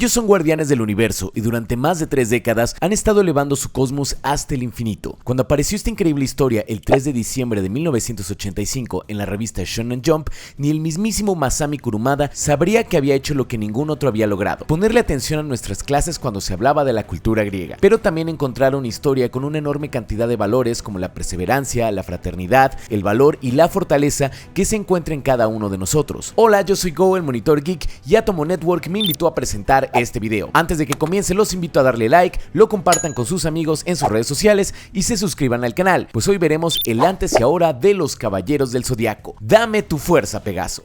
Ellos son guardianes del universo y durante más de 3 décadas han estado elevando su cosmos hasta el infinito. Cuando apareció esta increíble historia el 3 de diciembre de 1985 en la revista Shonen Jump, ni el mismísimo Masami Kurumada sabría que había hecho lo que ningún otro había logrado: ponerle atención a nuestras clases cuando se hablaba de la cultura griega, pero también encontrar una historia con una enorme cantidad de valores como la perseverancia, la fraternidad, el valor y la fortaleza que se encuentra en cada uno de nosotros. Hola, yo soy Go, el Monitor Geek, y Atomo Network me invitó a presentar este video. Antes de que comience, los invito a darle like, lo compartan con sus amigos en sus redes sociales y se suscriban al canal, pues hoy veremos el antes y ahora de los Caballeros del Zodiaco. Dame tu fuerza, Pegaso.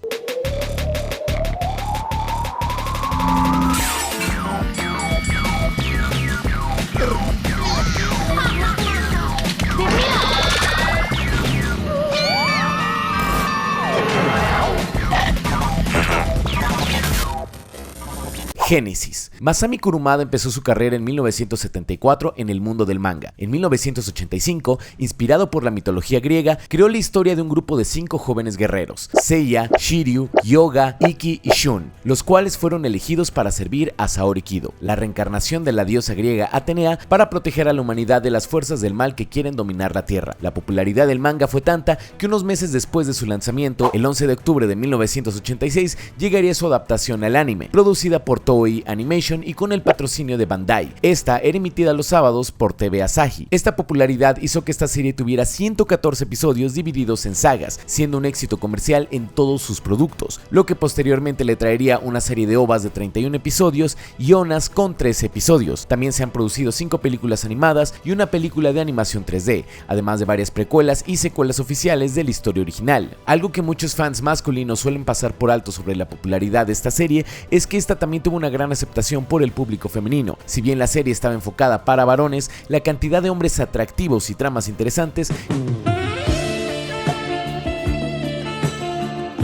Génesis. Masami Kurumada empezó su carrera en 1974 en el mundo del manga. En 1985, inspirado por la mitología griega, creó la historia de un grupo de 5 jóvenes guerreros: Seiya, Shiryu, Hyoga, Ikki y Shun, los cuales fueron elegidos para servir a Saori Kido, la reencarnación de la diosa griega Atenea, para proteger a la humanidad de las fuerzas del mal que quieren dominar la Tierra. La popularidad del manga fue tanta que unos meses después de su lanzamiento, el 11 de octubre de 1986, llegaría su adaptación al anime, producida por Toei Animation y con el patrocinio de Bandai. Esta era emitida los sábados por TV Asahi. Esta popularidad hizo que esta serie tuviera 114 episodios divididos en sagas, siendo un éxito comercial en todos sus productos, lo que posteriormente le traería una serie de OVAs de 31 episodios y ONAs con 13 episodios. También se han producido 5 películas animadas y una película de animación 3D, además de varias precuelas y secuelas oficiales de la historia original. Algo que muchos fans masculinos suelen pasar por alto sobre la popularidad de esta serie es que esta también tuvo una gran aceptación por el público femenino. Si bien la serie estaba enfocada para varones, la cantidad de hombres atractivos y tramas interesantes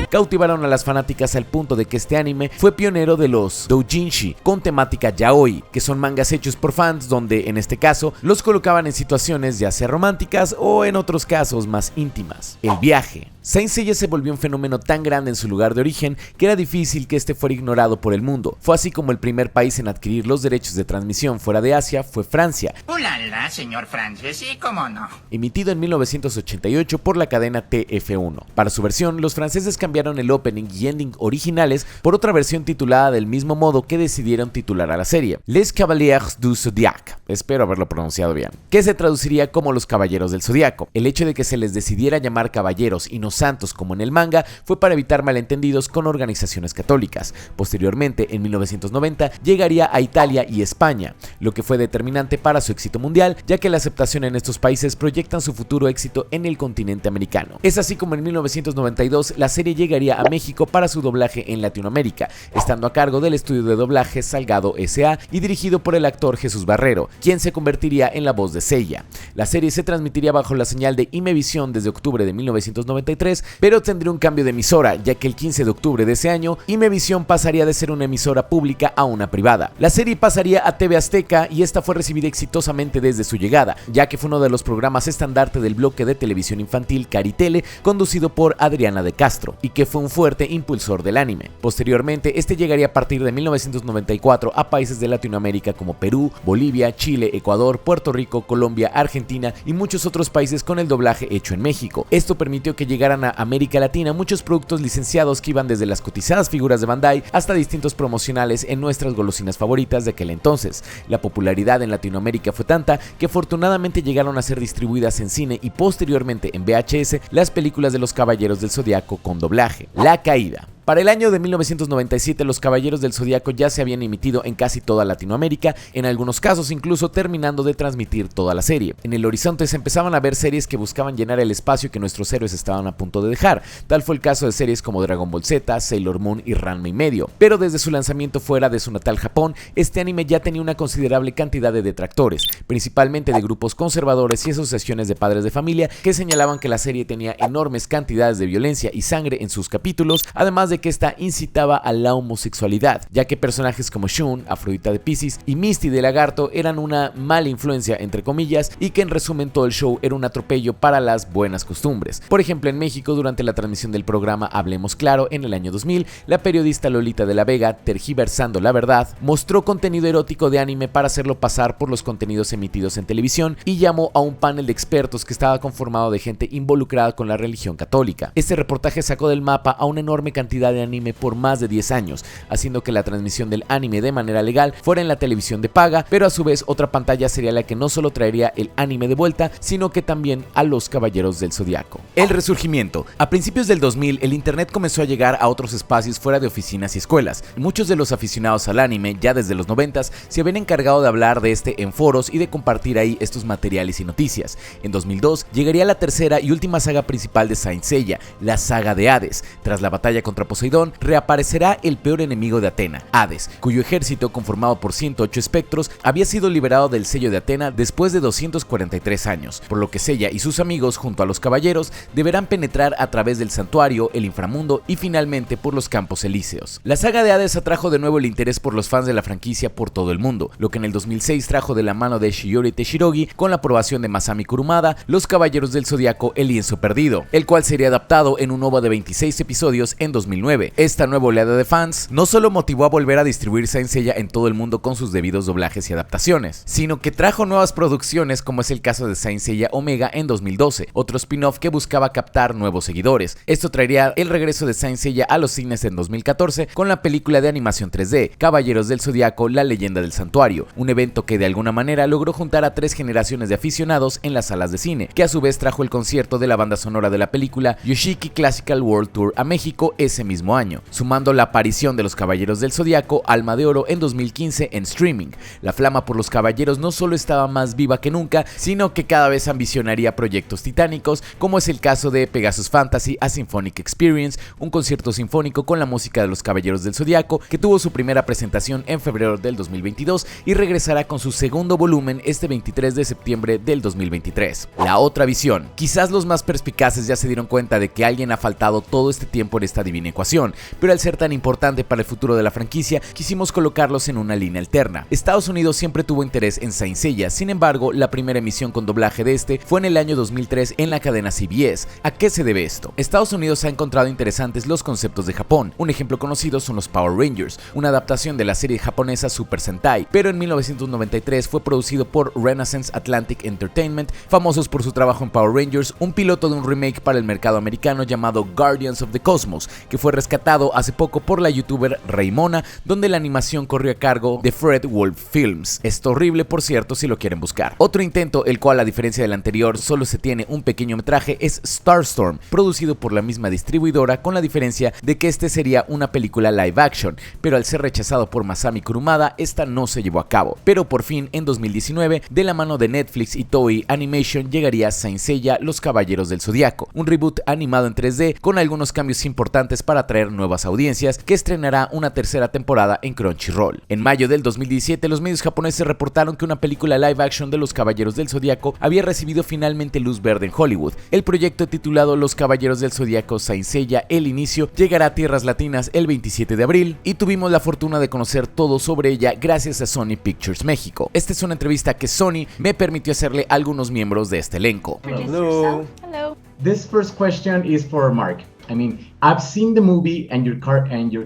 cautivaron a las fanáticas al punto de que este anime fue pionero de los doujinshi con temática yaoi, que son mangas hechos por fans donde, en este caso, los colocaban en situaciones ya sea románticas o en otros casos más íntimas. El viaje. Saint Seiya se volvió un fenómeno tan grande en su lugar de origen que era difícil que este fuera ignorado por el mundo. Fue así como el primer país en adquirir los derechos de transmisión fuera de Asia fue Francia. ¡Ulala, señor Francis! Sí, cómo no. Emitido en 1988 por la cadena TF1. Para su versión, los franceses cambiaron el opening y ending originales por otra versión titulada del mismo modo que decidieron titular a la serie: Les Cavaliers du Zodiaque. Espero haberlo pronunciado bien. Que se traduciría como los Caballeros del Zodiaco. El hecho de que se les decidiera llamar caballeros y no santos como en el manga fue para evitar malentendidos con organizaciones católicas. Posteriormente, en 1990, llegaría a Italia y España, lo que fue determinante para su éxito mundial, ya que la aceptación en estos países proyectan su futuro éxito en el continente americano. Es así como en 1992 la serie llegaría a México para su doblaje en Latinoamérica, estando a cargo del estudio de doblaje Salgado S.A. y dirigido por el actor Jesús Barrero, quien se convertiría en la voz de Seiya. La serie se transmitiría bajo la señal de Imevisión desde octubre de 1993, pero tendría un cambio de emisora, ya que el 15 de octubre de ese año, Imevisión pasaría de ser una emisora pública a una privada. La serie pasaría a TV Azteca y esta fue recibida exitosamente desde su llegada, ya que fue uno de los programas estandarte del bloque de televisión infantil Caritele, conducido por Adriana de Castro, y que fue un fuerte impulsor del anime. Posteriormente, este llegaría a partir de 1994 a países de Latinoamérica como Perú, Bolivia, Chile, Ecuador, Puerto Rico, Colombia, Argentina y muchos otros países con el doblaje hecho en México. Esto permitió que llegaran a América Latina muchos productos licenciados que iban desde las cotizadas figuras de Bandai hasta distintos promocionales en nuestras golosinas favoritas de aquel entonces. La popularidad en Latinoamérica fue tanta que afortunadamente llegaron a ser distribuidas en cine y posteriormente en VHS las películas de los Caballeros del Zodiaco con doblaje. La caída. Para el año de 1997, los Caballeros del Zodiaco ya se habían emitido en casi toda Latinoamérica, en algunos casos incluso terminando de transmitir toda la serie. En el horizonte se empezaban a ver series que buscaban llenar el espacio que nuestros héroes estaban a punto de dejar. Tal fue el caso de series como Dragon Ball Z, Sailor Moon y Ranma y medio. Pero desde su lanzamiento fuera de su natal Japón, este anime ya tenía una considerable cantidad de detractores, principalmente de grupos conservadores y asociaciones de padres de familia que señalaban que la serie tenía enormes cantidades de violencia y sangre en sus capítulos, además de que esta incitaba a la homosexualidad, ya que personajes como Shun, Afrodita de Piscis, y Misty de Lagarto eran una mala influencia entre comillas, y que en resumen todo el show era un atropello para las buenas costumbres. Por ejemplo, en México, durante la transmisión del programa Hablemos Claro en el año 2000, la periodista Lolita de la Vega, tergiversando la verdad, mostró contenido erótico de anime para hacerlo pasar por los contenidos emitidos en televisión y llamó a un panel de expertos que estaba conformado de gente involucrada con la religión católica. Este reportaje sacó del mapa a una enorme cantidad de anime por más de 10 años, haciendo que la transmisión del anime de manera legal fuera en la televisión de paga, pero a su vez otra pantalla sería la que no solo traería el anime de vuelta, sino que también a los Caballeros del Zodiaco. El resurgimiento. A principios del 2000, el internet comenzó a llegar a otros espacios fuera de oficinas y escuelas. Muchos de los aficionados al anime, ya desde los 90s, se habían encargado de hablar de este en foros y de compartir ahí estos materiales y noticias. En 2002, llegaría la tercera y última saga principal de Saint Seiya, la saga de Hades. Tras la batalla contra Poseidón, reaparecerá el peor enemigo de Atena, Hades, cuyo ejército, conformado por 108 espectros, había sido liberado del sello de Atena después de 243 años, por lo que Seiya y sus amigos, junto a los caballeros, deberán penetrar a través del santuario, el inframundo y finalmente por los campos elíseos. La saga de Hades atrajo de nuevo el interés por los fans de la franquicia por todo el mundo, lo que en el 2006 trajo de la mano de Shiori Teshirogi, con la aprobación de Masami Kurumada, Los Caballeros del Zodiaco, El Lienzo Perdido, el cual sería adaptado en un OVA de 26 episodios en 2009. Esta nueva oleada de fans no solo motivó a volver a distribuir Saint Seiya en todo el mundo con sus debidos doblajes y adaptaciones, sino que trajo nuevas producciones, como es el caso de Saint Seiya Omega en 2012, otro spin-off que buscaba captar nuevos seguidores. Esto traería el regreso de Saint Seiya a los cines en 2014 con la película de animación 3D, Caballeros del Zodiaco, La Leyenda del Santuario, un evento que de alguna manera logró juntar a 3 generaciones de aficionados en las salas de cine, que a su vez trajo el concierto de la banda sonora de la película Yoshiki Classical World Tour a México ese mismo año, sumando la aparición de los Caballeros del Zodiaco, Alma de Oro en 2015 en streaming. La flama por los caballeros no solo estaba más viva que nunca, sino que cada vez ambicionaría proyectos titánicos, como es el caso de Pegasus Fantasy A Symphonic Experience, un concierto sinfónico con la música de los Caballeros del Zodiaco, que tuvo su primera presentación en febrero del 2022 y regresará con su segundo volumen este 23 de septiembre del 2023. La otra visión. Quizás los más perspicaces ya se dieron cuenta de que alguien ha faltado todo este tiempo en esta divina ecuación, pero al ser tan importante para el futuro de la franquicia, quisimos colocarlos en una línea alterna. Estados Unidos siempre tuvo interés en Saint Seiya, sin embargo, la primera emisión con doblaje de este fue en el año 2003 en la cadena CBS. ¿A qué se debe esto? Estados Unidos ha encontrado interesantes los conceptos de Japón. Un ejemplo conocido son los Power Rangers, una adaptación de la serie japonesa Super Sentai, pero en 1993 fue producido por Renaissance Atlantic Entertainment, famosos por su trabajo en Power Rangers, un piloto de un remake para el mercado americano llamado Guardians of the Cosmos, que fue rescatado hace poco por la youtuber Raimona, donde la animación corrió a cargo de Fred Wolf Films. Es horrible, por cierto, si lo quieren buscar. Otro intento, el cual a diferencia del anterior solo se tiene un pequeño metraje, es Starstorm, producido por la misma distribuidora, con la diferencia de que este sería una película live action, pero al ser rechazado por Masami Kurumada, esta no se llevó a cabo. Pero por fin, en 2019, de la mano de Netflix y Toei Animation, llegaría Saint Seiya, Los Caballeros del Zodiaco, un reboot animado en 3D con algunos cambios importantes para atraer nuevas audiencias, que estrenará una tercera temporada en Crunchyroll. En mayo del 2017, los medios japoneses reportaron que una película live action de Los Caballeros del Zodiaco había recibido finalmente luz verde en Hollywood. El proyecto, titulado Los Caballeros del Zodiaco Saint Seiya El Inicio, llegará a tierras latinas el 27 de abril y tuvimos la fortuna de conocer todo sobre ella gracias a Sony Pictures México. Esta es una entrevista que Sony me permitió hacerle a algunos miembros de este elenco. Hello. Hello. This first question is for Mark. I mean, I've seen the movie and your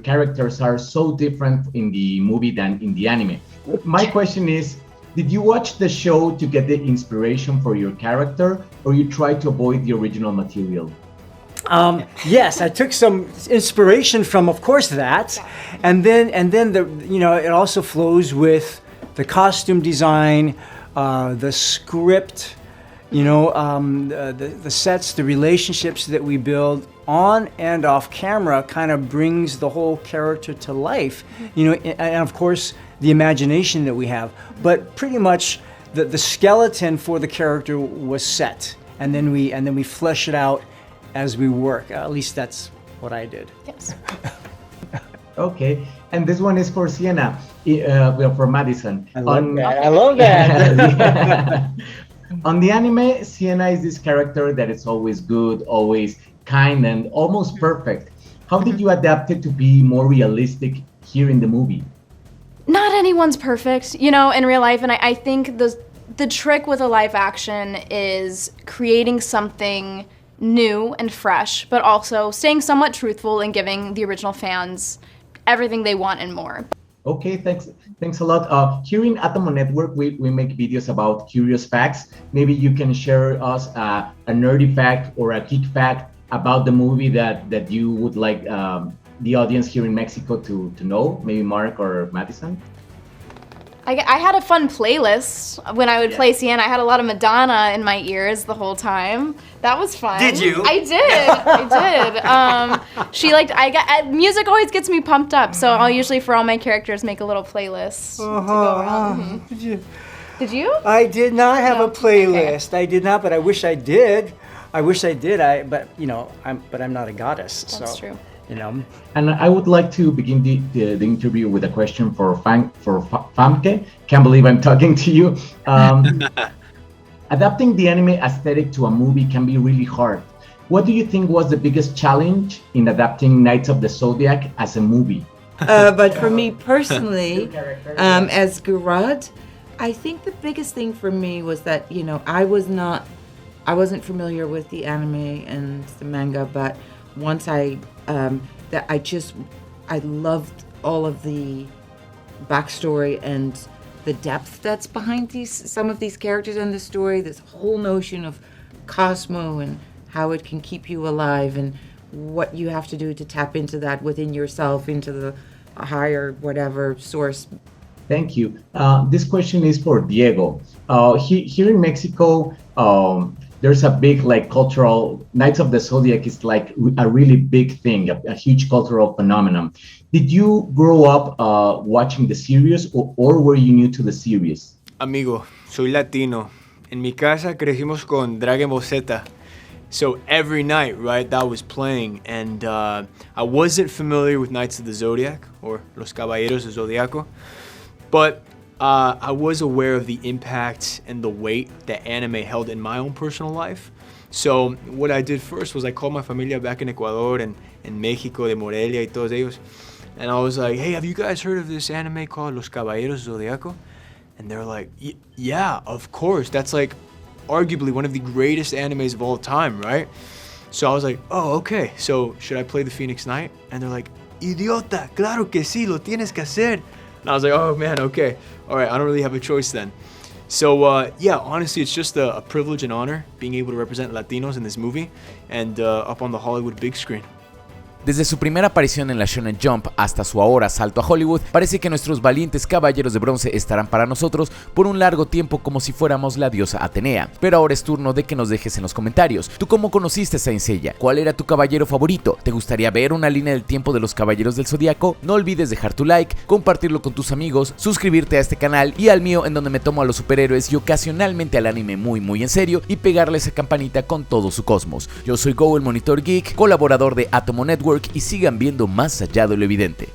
characters are so different in the movie than in the anime. My question is, did you watch the show to get the inspiration for your character, or you try to avoid the original material? Yes, I took some inspiration from, of course, that, and then it also flows with the costume design, the script, the sets, the relationships that we build on and off camera kind of brings the whole character to life, and of course the imagination that we have. But pretty much the skeleton for the character was set, and then we flesh it out as we work. At least that's what I did. Yes. Okay, and this one is for Sienna, for Madison. I love that. On the anime, Sienna is this character that is always good, always kind, and almost perfect. How did you adapt it to be more realistic here in the movie? Not anyone's perfect, you know, in real life, and I think the trick with a live action is creating something new and fresh, but also staying somewhat truthful and giving the original fans everything they want and more. Okay, thanks a lot. Here in Atomo Network, we make videos about curious facts. Maybe you can share us a nerdy fact or a geek fact about the movie that you would like the audience here in Mexico to know. Maybe Mark or Madison. I had a fun playlist when I would play Sienna. I had a lot of Madonna in my ears the whole time. That was fun. Did you? I did. Music always gets me pumped up, so I'll usually, for all my characters, make a little playlist to go around. Did you? I did not have No? a playlist. Okay. I did not, but I wish I did. But you know, I'm not a goddess. That's true. You know. And I would like to begin the interview with a question for Famke. Can't believe I'm talking to you. Adapting the anime aesthetic to a movie can be really hard. What do you think was the biggest challenge in adapting Knights of the Zodiac as a movie? But for me personally, as Gurad, I think the biggest thing for me was that, you know, I wasn't familiar with the anime and the manga, but once I loved all of the backstory and the depth that's behind some of these characters in the story, this whole notion of Cosmo and how it can keep you alive and what you have to do to tap into that within yourself, into the higher whatever source. Thank you. This question is for Diego. Here in Mexico, there's a big cultural, Knights of the Zodiac is like a really big thing, a huge cultural phenomenon. Did you grow up watching the series or were you new to the series? Amigo, soy latino. En mi casa crecimos con Dragon Ball Z. So every night, right, that was playing. And I wasn't familiar with Knights of the Zodiac or Los Caballeros del Zodiaco. But I was aware of the impact and the weight that anime held in my own personal life. So what I did first was I called my familia back in Ecuador and in Mexico, de Morelia y todos ellos. And I was like, hey, have you guys heard of this anime called Los Caballeros Zodiaco? And they're like, yeah, of course. That's like arguably one of the greatest animes of all time, right? So I was like, oh, okay. So should I play the Phoenix Knight? And they're like, idiota, claro que sí, lo tienes que hacer. And I was like, oh man, okay. All right, I don't really have a choice then. So yeah, honestly, it's just a privilege and honor being able to represent Latinos in this movie and up on the Hollywood big screen. Desde su primera aparición en la Shonen Jump hasta su ahora salto a Hollywood, parece que nuestros valientes caballeros de bronce estarán para nosotros por un largo tiempo como si fuéramos la diosa Atenea. Pero ahora es turno de que nos dejes en los comentarios. ¿Tú cómo conociste a Saint Seiya? ¿Cuál era tu caballero favorito? ¿Te gustaría ver una línea del tiempo de los caballeros del Zodiaco? No olvides dejar tu like, compartirlo con tus amigos, suscribirte a este canal y al mío en donde me tomo a los superhéroes y ocasionalmente al anime muy en serio y pegarle esa campanita con todo su cosmos. Yo soy Go, el Monitor Geek, colaborador de Atomo Network y sigan viendo más allá de lo evidente.